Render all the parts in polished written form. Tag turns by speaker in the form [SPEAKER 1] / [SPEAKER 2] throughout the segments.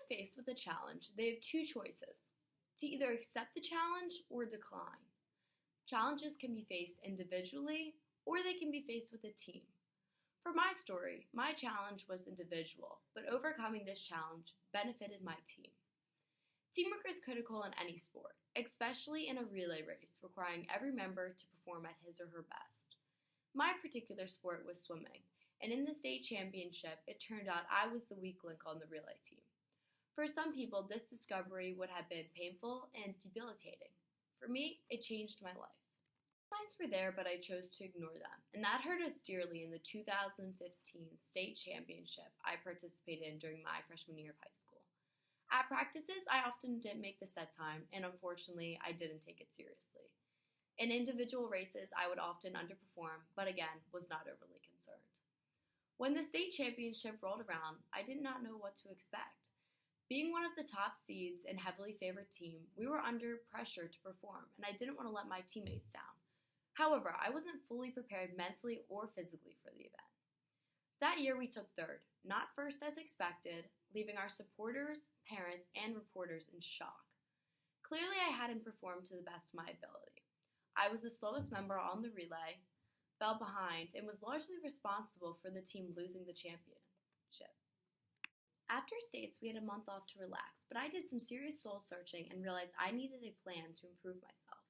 [SPEAKER 1] faced with a challenge, they have two choices: to either accept the challenge or decline. Challenges can be faced individually or they can be faced with a team. For my story, my challenge was individual, but overcoming this challenge benefited my team. Teamwork is critical in any sport, especially in a relay race requiring every member to perform at his or her best. My particular sport was swimming, and in the state championship, it turned out I was the weak link on the relay team. For some people, this discovery would have been painful and debilitating. For me, it changed my life. Signs were there, but I chose to ignore them, and that hurt us dearly in the 2015 state championship I participated in during my freshman year of high school. At practices, I often didn't make the set time, and unfortunately, I didn't take it seriously. In individual races, I would often underperform, but again, was not overly concerned. When the state championship rolled around, I did not know what to expect. Being one of the top seeds and heavily favored team, we were under pressure to perform, and I didn't want to let my teammates down. However, I wasn't fully prepared mentally or physically for the event. That year we took third, not first as expected, leaving our supporters, parents, and reporters in shock. Clearly I hadn't performed to the best of my ability. I was the slowest member on the relay, fell behind, and was largely responsible for the team losing the championship. After states, we had a month off to relax, but I did some serious soul searching and realized I needed a plan to improve myself.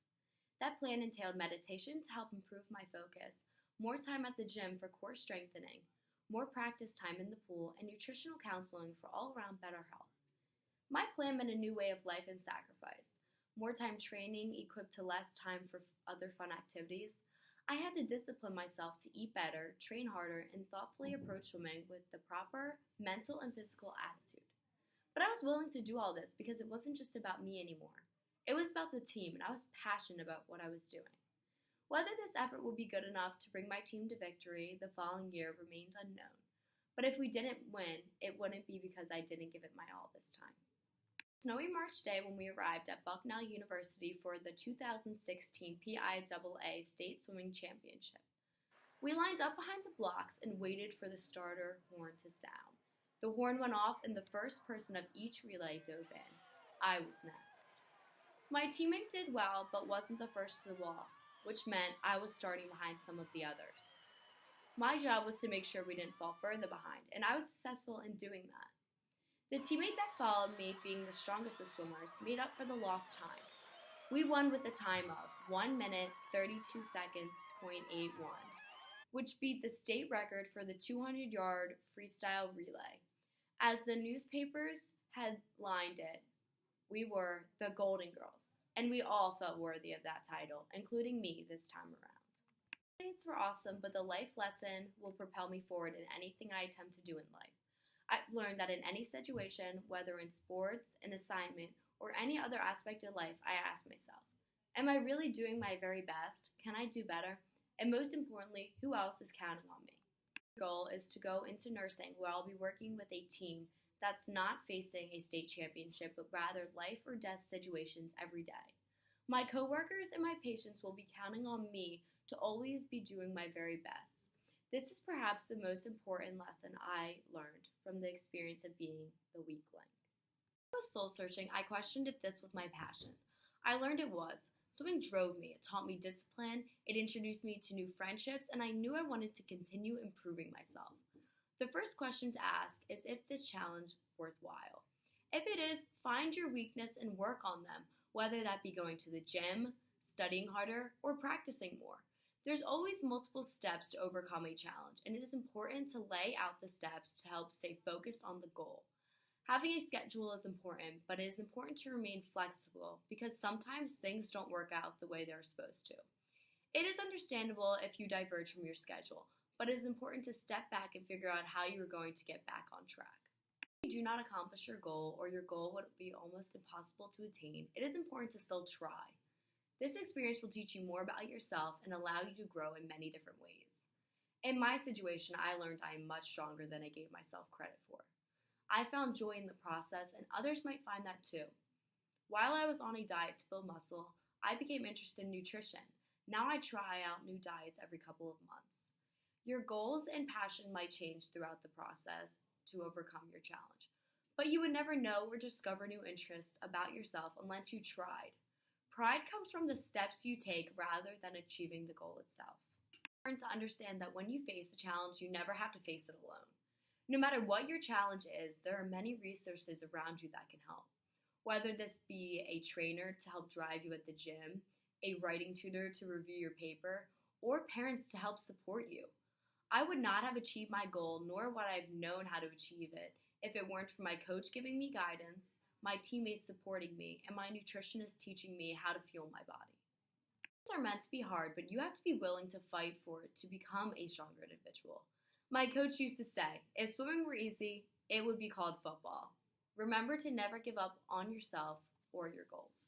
[SPEAKER 1] That plan entailed meditation to help improve my focus, more time at the gym for core strengthening, more practice time in the pool, and nutritional counseling for all-around better health. My plan meant a new way of life and sacrifice, more time training equipped to less time for other fun activities. I had to discipline myself to eat better, train harder, and thoughtfully approach swimming with the proper mental and physical attitude. But I was willing to do all this because it wasn't just about me anymore. It was about the team, and I was passionate about what I was doing. Whether this effort would be good enough to bring my team to victory the following year remained unknown. But if we didn't win, it wouldn't be because I didn't give it my all this time. Snowy March day when we arrived at Bucknell University for the 2016 PIAA State Swimming Championship. We lined up behind the blocks and waited for the starter horn to sound. The horn went off and the first person of each relay dove in. I was next. My teammate did well, but wasn't the first to the wall, which meant I was starting behind some of the others. My job was to make sure we didn't fall further behind, and I was successful in doing that. The teammate that followed me, being the strongest of swimmers, made up for the lost time. We won with a time of 1 minute 32 seconds .81, which beat the state record for the 200-yard freestyle relay. As the newspapers headlined it, we were the Golden Girls, and we all felt worthy of that title, including me this time around. States were awesome, but the life lesson will propel me forward in anything I attempt to do in life. I've learned that in any situation, whether in sports, an assignment, or any other aspect of life, I ask myself, am I really doing my very best? Can I do better? And most importantly, who else is counting on me? My goal is to go into nursing where I'll be working with a team that's not facing a state championship, but rather life or death situations every day. My coworkers and my patients will be counting on me to always be doing my very best. This is perhaps the most important lesson I learned from the experience of being the weak link. When I was soul searching, I questioned if this was my passion. I learned it was. Swimming drove me. It taught me discipline, it introduced me to new friendships, and I knew I wanted to continue improving myself. The first question to ask is if this challenge is worthwhile. If it is, find your weakness and work on them, whether that be going to the gym, studying harder, or practicing more. There's always multiple steps to overcome a challenge, and it is important to lay out the steps to help stay focused on the goal. Having a schedule is important, but it is important to remain flexible because sometimes things don't work out the way they're supposed to. It is understandable if you diverge from your schedule, but it is important to step back and figure out how you are going to get back on track. If you do not accomplish your goal or your goal would be almost impossible to attain, it is important to still try. This experience will teach you more about yourself and allow you to grow in many different ways. In my situation, I learned I am much stronger than I gave myself credit for. I found joy in the process, and others might find that too. While I was on a diet to build muscle, I became interested in nutrition. Now I try out new diets every couple of months. Your goals and passion might change throughout the process to overcome your challenge. But you would never know or discover new interests about yourself unless you tried. Pride comes from the steps you take rather than achieving the goal itself. Learn to understand that when you face a challenge, you never have to face it alone. No matter what your challenge is, there are many resources around you that can help. Whether this be a trainer to help drive you at the gym, a writing tutor to review your paper, or parents to help support you. I would not have achieved my goal, nor would I have known how to achieve it, if it weren't for my coach giving me guidance, my teammates supporting me, and my nutritionist teaching me how to fuel my body. Goals are meant to be hard, but you have to be willing to fight for it to become a stronger individual. My coach used to say, if swimming were easy, it would be called football. Remember to never give up on yourself or your goals.